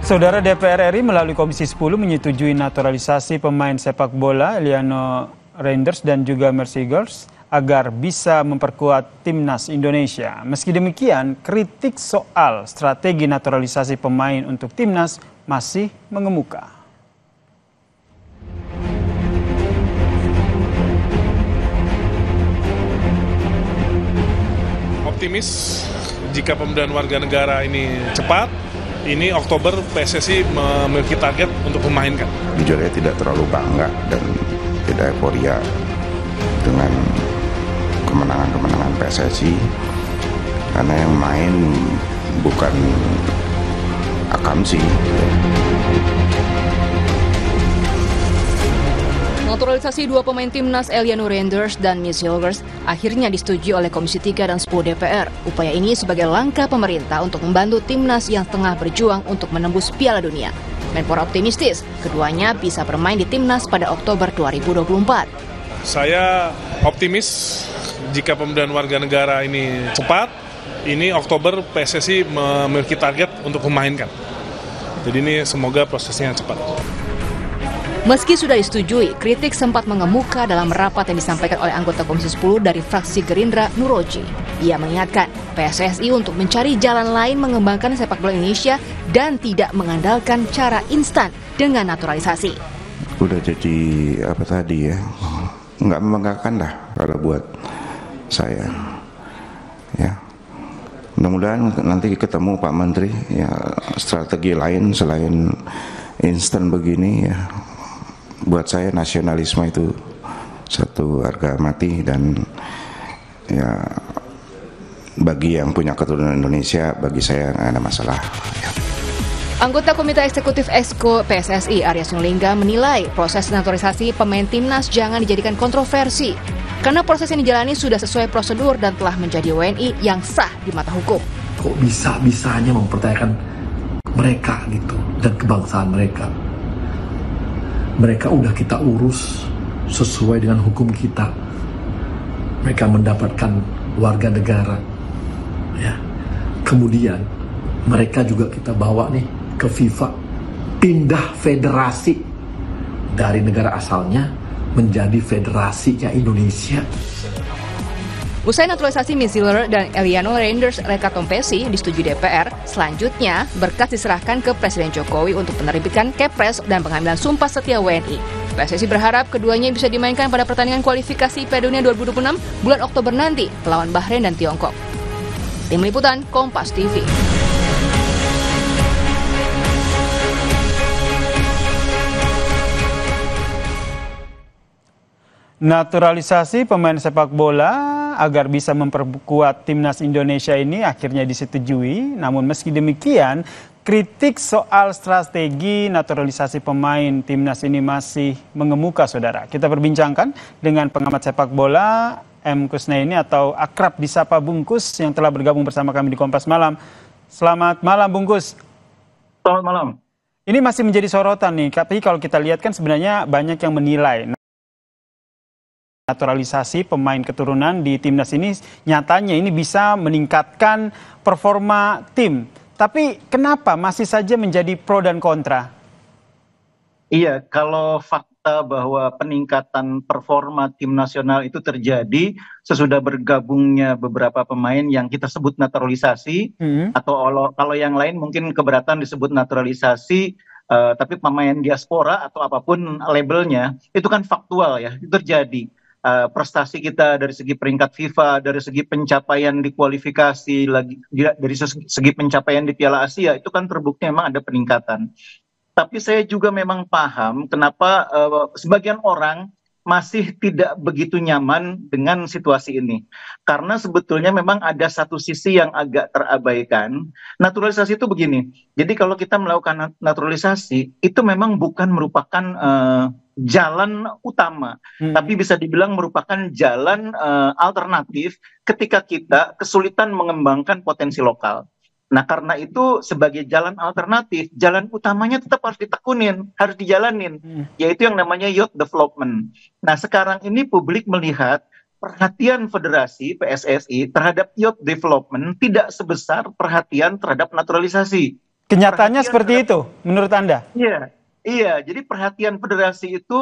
Saudara DPR RI melalui Komisi 10 menyetujui naturalisasi pemain sepak bola Eliano Reinders dan juga Mercy Girls agar bisa memperkuat timnas Indonesia. Meski demikian, kritik soal strategi naturalisasi pemain untuk timnas masih mengemuka. Optimis jika pemberian warga negara ini cepat. Ini Oktober PSSI memiliki target untuk memainkan. Jujur saya tidak terlalu bangga dan tidak euforia dengan kemenangan-kemenangan PSSI karena yang main bukan akamsi. Naturalisasi dua pemain timnas Eliano Reinders dan Mercy Girls akhirnya disetujui oleh Komisi 3 dan 10 DPR. Upaya ini sebagai langkah pemerintah untuk membantu timnas yang tengah berjuang untuk menembus Piala Dunia. Menpora optimistis keduanya bisa bermain di timnas pada Oktober 2024. Saya optimis jika pemberian warga negara ini cepat. Ini Oktober PSSI memiliki target untuk memainkan. Jadi ini semoga prosesnya cepat. Meski sudah disetujui, kritik sempat mengemuka dalam rapat yang disampaikan oleh anggota Komisi 10 dari fraksi Gerindra, Nuroji. Ia mengingatkan PSSI untuk mencari jalan lain mengembangkan sepak bola Indonesia dan tidak mengandalkan cara instan dengan naturalisasi. Udah jadi nggak membanggakan lah kalau buat saya. Ya, mudah-mudahan nanti ketemu Pak Menteri ya strategi lain selain instan begini ya. Buat saya nasionalisme itu satu harga mati dan ya bagi yang punya keturunan Indonesia bagi saya nggak ada masalah. Ya. Anggota Komite Eksekutif Exco PSSI Arya Sinulinga menilai proses naturalisasi pemain timnas jangan dijadikan kontroversi karena proses yang dijalani sudah sesuai prosedur dan telah menjadi WNI yang sah di mata hukum. Kok bisa-bisanya mempertanyakan mereka gitu dan kebangsaan mereka? Mereka udah kita urus sesuai dengan hukum kita. Mereka mendapatkan warga negara. Ya. Kemudian mereka juga kita bawa nih ke FIFA. Pindah federasi dari negara asalnya menjadi federasinya Indonesia. Usai naturalisasi Mercy Girls dan Eliano Reinders Rekatompesi disetujui DPR, selanjutnya berkas diserahkan ke Presiden Jokowi untuk penerbitan Kepres dan pengambilan sumpah setia WNI. PSSI berharap keduanya bisa dimainkan pada pertandingan kualifikasi Piala Dunia 2026 bulan Oktober nanti melawan Bahrain dan Tiongkok. Tim Liputan Kompas TV. Naturalisasi pemain sepak bola agar bisa memperkuat timnas Indonesia ini akhirnya disetujui. Namun meski demikian, kritik soal strategi naturalisasi pemain timnas ini masih mengemuka, saudara. Kita perbincangkan dengan pengamat sepak bola M. Kusnaini atau akrab disapa Bungkus yang telah bergabung bersama kami di Kompas Malam. Selamat malam, Bungkus. Selamat malam. Ini masih menjadi sorotan nih, tapi kalau kita lihat kan sebenarnya banyak yang menilai naturalisasi pemain keturunan di timnas ini nyatanya ini bisa meningkatkan performa tim. Tapi kenapa masih saja menjadi pro dan kontra? Iya, kalau fakta bahwa peningkatan performa tim nasional itu terjadi sesudah bergabungnya beberapa pemain yang kita sebut naturalisasi, atau kalau yang lain mungkin keberatan disebut naturalisasi, tapi pemain diaspora atau apapun labelnya, itu kan faktual ya, itu terjadi. Prestasi kita dari segi peringkat FIFA, dari segi pencapaian di kualifikasi, dari segi pencapaian di Piala Asia, itu kan terbukti memang ada peningkatan. Tapi saya juga memang paham kenapa sebagian orang masih tidak begitu nyaman dengan situasi ini. Karena sebetulnya memang ada satu sisi yang agak terabaikan. Naturalisasi itu begini, jadi kalau kita melakukan naturalisasi, itu memang bukan merupakan jalan utama, tapi bisa dibilang merupakan jalan alternatif ketika kita kesulitan mengembangkan potensi lokal. Nah, karena itu sebagai jalan alternatif, jalan utamanya tetap harus ditekunin, harus dijalanin, yaitu yang namanya youth development. Nah, sekarang ini publik melihat perhatian Federasi PSSI terhadap youth development tidak sebesar perhatian terhadap naturalisasi. Kenyataannya perhatian seperti terhadap- itu, menurut Anda? Iya, iya. Jadi perhatian federasi itu,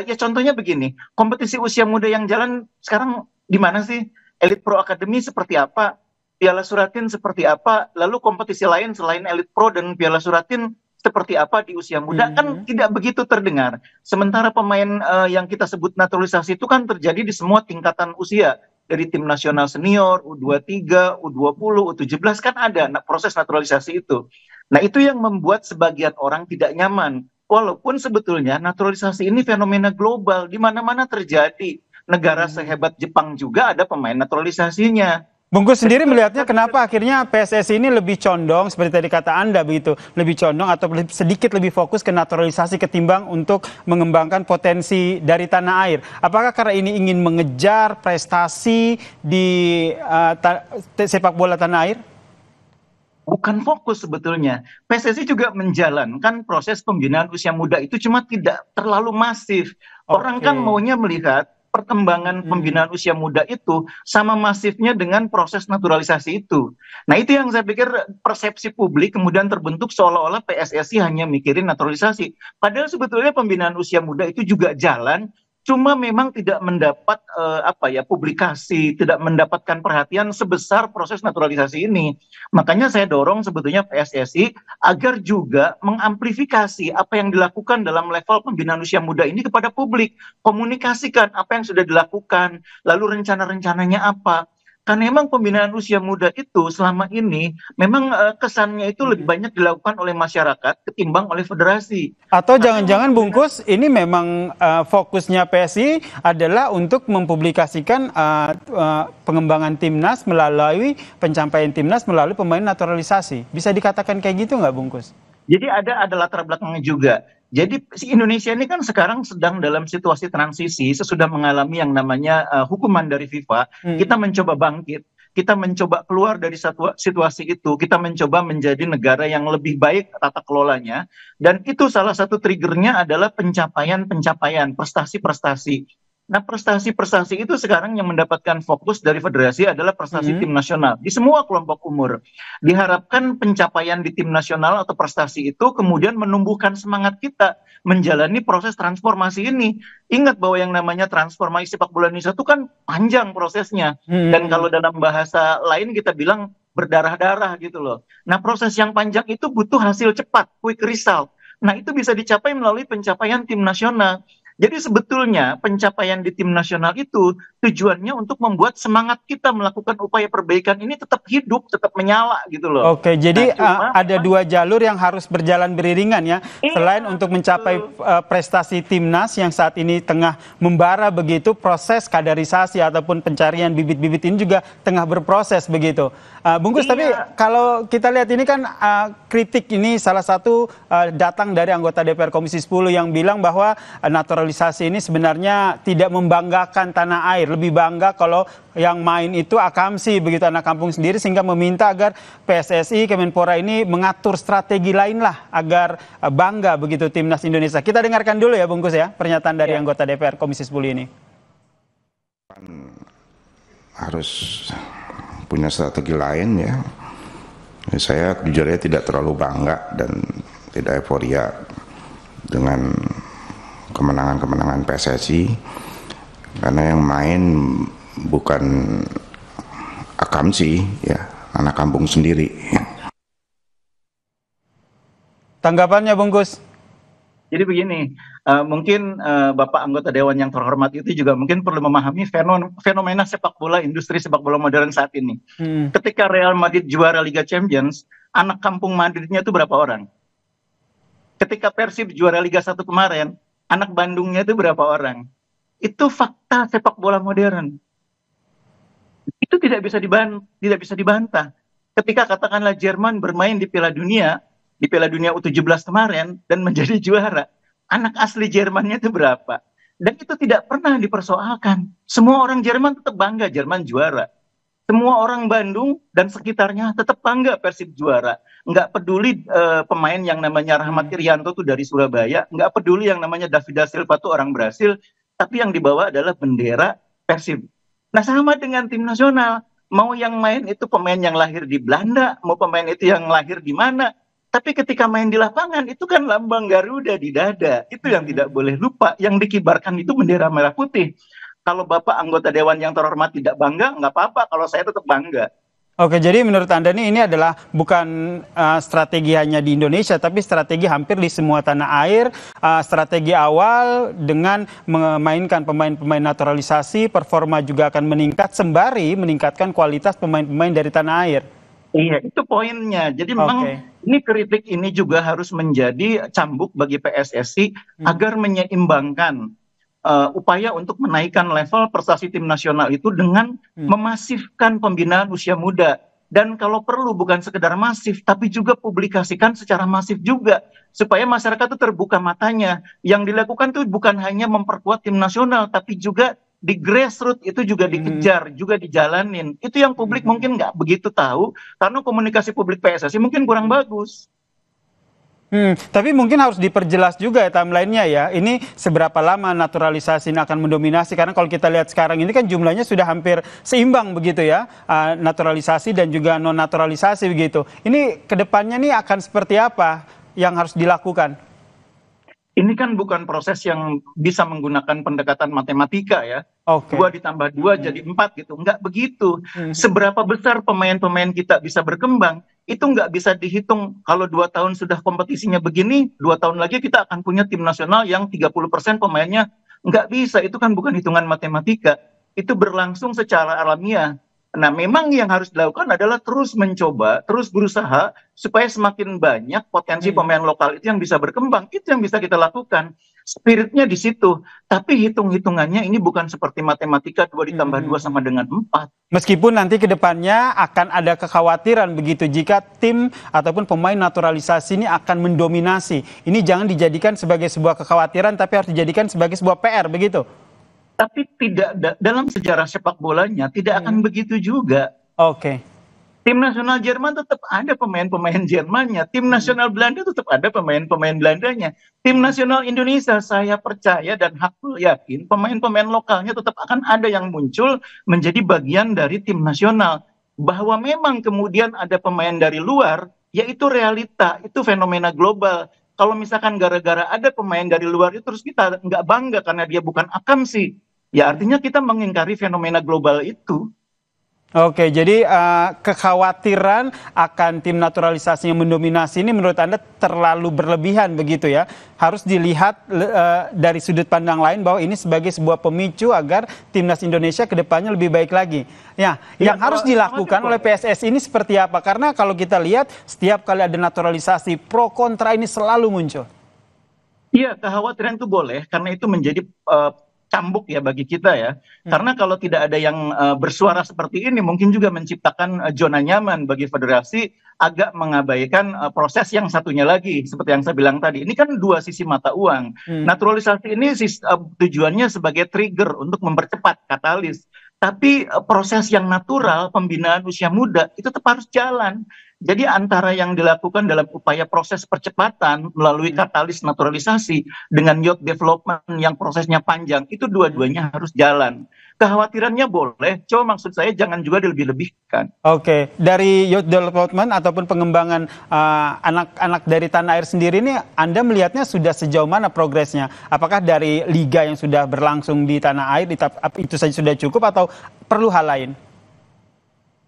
ya contohnya begini, kompetisi usia muda yang jalan sekarang di mana sih? Elite Pro Academy seperti apa? Piala Suratin seperti apa? Lalu kompetisi lain selain Elite Pro dan Piala Suratin seperti apa di usia muda? Kan tidak begitu terdengar. Sementara pemain yang kita sebut naturalisasi itu kan terjadi di semua tingkatan usia. Dari tim nasional senior, U23, U20, U17 kan ada proses naturalisasi itu. Nah, itu yang membuat sebagian orang tidak nyaman. Walaupun sebetulnya naturalisasi ini fenomena global, di mana-mana terjadi. Negara sehebat Jepang juga ada pemain naturalisasinya. Bungkus sendiri melihatnya kenapa akhirnya PSSI ini lebih condong, seperti tadi kata Anda begitu, lebih condong atau sedikit lebih fokus ke naturalisasi ketimbang untuk mengembangkan potensi dari tanah air. Apakah karena ini ingin mengejar prestasi di sepak bola tanah air? Bukan fokus sebetulnya. PSSI juga menjalankan proses pembinaan usia muda itu, cuma tidak terlalu masif. Orang kan maunya melihat perkembangan pembinaan usia muda itu sama masifnya dengan proses naturalisasi itu. Nah, itu yang saya pikir persepsi publik kemudian terbentuk seolah-olah PSSI hanya mikirin naturalisasi. Padahal sebetulnya pembinaan usia muda itu juga jalan, cuma memang tidak mendapat publikasi, tidak mendapatkan perhatian sebesar proses naturalisasi ini. Makanya saya dorong sebetulnya PSSI agar juga mengamplifikasi apa yang dilakukan dalam level pembinaan usia muda ini kepada publik, komunikasikan apa yang sudah dilakukan, lalu rencana-rencananya apa. Karena memang pembinaan usia muda itu selama ini memang kesannya itu lebih banyak dilakukan oleh masyarakat ketimbang oleh federasi. Atau jangan-jangan Bungkus ini memang fokusnya PSI adalah untuk mempublikasikan pengembangan timnas melalui pencapaian timnas melalui pemain naturalisasi. Bisa dikatakan kayak gitu nggak Bungkus? Jadi ada latar belakangnya juga. Jadi si Indonesia ini kan sekarang sedang dalam situasi transisi, sesudah mengalami yang namanya hukuman dari FIFA. Kita mencoba bangkit, kita mencoba keluar dari situasi itu, kita mencoba menjadi negara yang lebih baik tata kelolanya. Dan itu salah satu triggernya adalah pencapaian-pencapaian, prestasi-prestasi. Nah, prestasi-prestasi itu sekarang yang mendapatkan fokus dari federasi adalah prestasi tim nasional di semua kelompok umur. Diharapkan pencapaian di tim nasional atau prestasi itu kemudian menumbuhkan semangat kita menjalani proses transformasi ini. Ingat bahwa yang namanya transformasi sepak bola Indonesia itu kan panjang prosesnya. Dan kalau dalam bahasa lain kita bilang berdarah-darah gitu loh. Nah, proses yang panjang itu butuh hasil cepat, quick result. Nah, itu bisa dicapai melalui pencapaian tim nasional. Jadi sebetulnya pencapaian di tim nasional itu tujuannya untuk membuat semangat kita melakukan upaya perbaikan ini tetap hidup, tetap menyala gitu loh. Oke, jadi ada dua jalur yang harus berjalan beriringan ya. Selain untuk mencapai prestasi timnas yang saat ini tengah membara begitu, proses kaderisasi ataupun pencarian bibit-bibit ini juga tengah berproses begitu. Bungkus, tapi kalau kita lihat ini kan kritik ini salah satu datang dari anggota DPR Komisi 10 yang bilang bahwa naturalisasi ini sebenarnya tidak membanggakan tanah air, lebih bangga kalau yang main itu akamsi begitu, anak kampung sendiri, sehingga meminta agar PSSI, Kemenpora ini mengatur strategi lain lah agar bangga begitu timnas Indonesia. Kita dengarkan dulu ya Bungkus ya pernyataan dari anggota DPR Komisi 10 ini. Harus punya strategi lain ya. Saya jujur tidak terlalu bangga dan tidak euforia dengan kemenangan-kemenangan PSSI, karena yang main bukan akamsi ya, anak kampung sendiri. Tanggapannya Bungkus? Jadi begini, mungkin Bapak anggota Dewan yang terhormat itu juga mungkin perlu memahami fenomena sepak bola, industri sepak bola modern saat ini. Ketika Real Madrid juara Liga Champions, anak kampung Madridnya itu berapa orang? Ketika Persib juara Liga 1 kemarin, anak Bandungnya itu berapa orang? Itu fakta sepak bola modern. Itu tidak bisa dibantah. Ketika katakanlah Jerman bermain di Piala Dunia U17 kemarin dan menjadi juara, anak asli Jermannya itu berapa? Dan itu tidak pernah dipersoalkan. Semua orang Jerman tetap bangga Jerman juara. Semua orang Bandung dan sekitarnya tetap bangga Persib juara. Nggak peduli pemain yang namanya Rahmat Irianto tuh dari Surabaya, nggak peduli yang namanya David da Silva tuh orang Brasil, tapi yang dibawa adalah bendera Persib. Nah, sama dengan tim nasional, mau yang main itu pemain yang lahir di Belanda, mau pemain itu yang lahir di mana, Tapi ketika main di lapangan itu kan lambang Garuda di dada. Itu yang tidak boleh lupa. Yang dikibarkan itu bendera merah putih. Kalau Bapak anggota Dewan yang terhormat tidak bangga, nggak apa-apa. Kalau saya tetap bangga. Oke, jadi menurut Anda nih ini adalah bukan strategi hanya di Indonesia, tapi strategi hampir di semua tanah air. Strategi awal dengan memainkan pemain-pemain naturalisasi, performa juga akan meningkat sembari meningkatkan kualitas pemain-pemain dari tanah air. Iya, itu poinnya. Jadi memang ini kritik ini juga harus menjadi cambuk bagi PSSI agar menyeimbangkan upaya untuk menaikkan level prestasi tim nasional itu dengan memasifkan pembinaan usia muda. Dan kalau perlu bukan sekedar masif, tapi juga publikasikan secara masif juga. Supaya masyarakat itu terbuka matanya. Yang dilakukan itu bukan hanya memperkuat tim nasional, tapi juga di grassroots itu juga dikejar, juga dijalanin. Itu yang publik mungkin nggak begitu tahu, karena komunikasi publik PSSI mungkin kurang bagus. Tapi mungkin harus diperjelas juga ya timeline-nya ya. Ini seberapa lama naturalisasi ini akan mendominasi? Karena kalau kita lihat sekarang ini kan jumlahnya sudah hampir seimbang begitu ya. Naturalisasi dan juga non-naturalisasi begitu. Ini kedepannya nih akan seperti apa yang harus dilakukan? Ini kan bukan proses yang bisa menggunakan pendekatan matematika ya. 2 ditambah 2 jadi 4 gitu. Enggak begitu. Seberapa besar pemain-pemain kita bisa berkembang, itu nggak bisa dihitung. Kalau 2 tahun sudah kompetisinya begini, 2 tahun lagi kita akan punya tim nasional yang 30% pemainnya. Nggak bisa, itu kan bukan hitungan matematika. Itu berlangsung secara alamiah. Nah, memang yang harus dilakukan adalah terus mencoba, terus berusaha supaya semakin banyak potensi pemain lokal itu yang bisa berkembang. Itu yang bisa kita lakukan. Spiritnya di situ. Tapi hitung-hitungannya ini bukan seperti matematika 2 ditambah 2 sama dengan 4. Meskipun nanti ke depannya akan ada kekhawatiran begitu jika tim ataupun pemain naturalisasi ini akan mendominasi. Ini jangan dijadikan sebagai sebuah kekhawatiran tapi harus dijadikan sebagai sebuah PR begitu. Tapi tidak dalam sejarah sepak bolanya tidak akan begitu juga. Tim nasional Jerman tetap ada pemain-pemain Jermannya. Tim nasional Belanda tetap ada pemain-pemain Belandanya. Tim nasional Indonesia saya percaya dan hakul yakin pemain-pemain lokalnya tetap akan ada yang muncul menjadi bagian dari tim nasional. Bahwa memang kemudian ada pemain dari luar, yaitu realita, itu fenomena global. Kalau misalkan gara-gara ada pemain dari luar itu terus kita nggak bangga karena dia bukan akamsi, ya artinya kita mengingkari fenomena global itu. Jadi kekhawatiran akan tim naturalisasi yang mendominasi ini menurut Anda terlalu berlebihan begitu ya? Harus dilihat dari sudut pandang lain bahwa ini sebagai sebuah pemicu agar timnas Indonesia ke depannya lebih baik lagi. Ya, yang harus dilakukan oleh PSSI ini seperti apa? Karena kalau kita lihat setiap kali ada naturalisasi pro kontra ini selalu muncul. Iya, kekhawatiran itu boleh karena itu menjadi cambuk ya bagi kita ya. Karena kalau tidak ada yang bersuara seperti ini mungkin juga menciptakan zona nyaman bagi federasi, agak mengabaikan proses yang satunya lagi seperti yang saya bilang tadi. Ini kan 2 sisi mata uang. Naturalisasi ini tujuannya sebagai trigger untuk mempercepat, katalis. Tapi proses yang natural pembinaan usia muda itu tetap harus jalan. Jadi antara yang dilakukan dalam upaya proses percepatan melalui katalis naturalisasi dengan youth development yang prosesnya panjang, itu dua-duanya harus jalan. Kekhawatirannya boleh, cuma maksud saya jangan juga dilebih-lebihkan. Dari youth development ataupun pengembangan anak-anak dari tanah air sendiri ini, Anda melihatnya sudah sejauh mana progresnya? Apakah dari liga yang sudah berlangsung di tanah air itu saja sudah cukup atau perlu hal lain?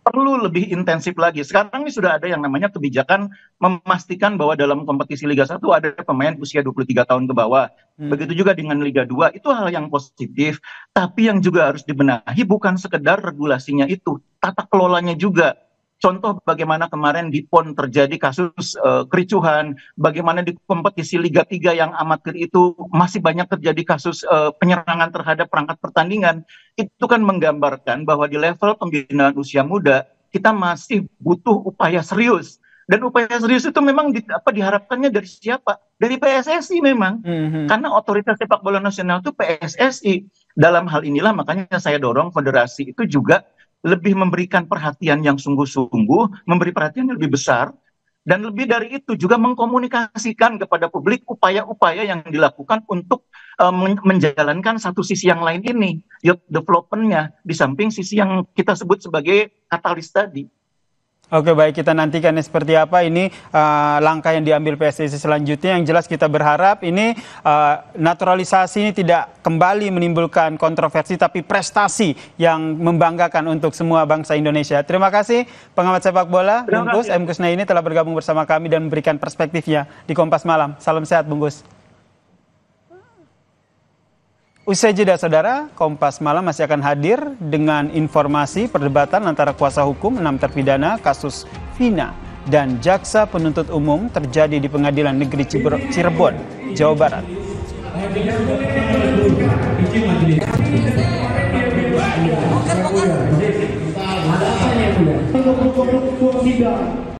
Perlu lebih intensif lagi. Sekarang ini sudah ada yang namanya kebijakan memastikan bahwa dalam kompetisi Liga 1 ada pemain usia 23 tahun ke bawah. Begitu juga dengan Liga 2, itu hal yang positif. Tapi yang juga harus dibenahi bukan sekedar regulasinya itu, tata kelolanya juga. Contoh bagaimana kemarin di PON terjadi kasus kericuhan, bagaimana di kompetisi Liga 3 yang amatir itu masih banyak terjadi kasus penyerangan terhadap perangkat pertandingan. Itu kan menggambarkan bahwa di level pembinaan usia muda kita masih butuh upaya serius. Dan upaya serius itu memang diharapkannya dari siapa? Dari PSSI memang. Karena otoritas sepak bola nasional itu PSSI. Dalam hal inilah makanya saya dorong federasi itu juga lebih memberikan perhatian yang sungguh-sungguh, memberi perhatian yang lebih besar, dan lebih dari itu juga mengkomunikasikan kepada publik upaya-upaya yang dilakukan untuk menjalankan satu sisi yang lain ini, youth development-nya, di samping sisi yang kita sebut sebagai katalis tadi. Oke, baik, kita nantikan seperti apa ini langkah yang diambil PSSI selanjutnya. Yang jelas kita berharap ini naturalisasi ini tidak kembali menimbulkan kontroversi, tapi prestasi yang membanggakan untuk semua bangsa Indonesia. Terima kasih pengamat sepak bola Bungkus M. Kusnaini telah bergabung bersama kami dan memberikan perspektifnya di Kompas Malam. Salam sehat Bungkus. Usai jeda saudara, Kompas Malam masih akan hadir dengan informasi perdebatan antara kuasa hukum 6 terpidana kasus Vina dan jaksa penuntut umum terjadi di Pengadilan Negeri Cirebon, Jawa Barat.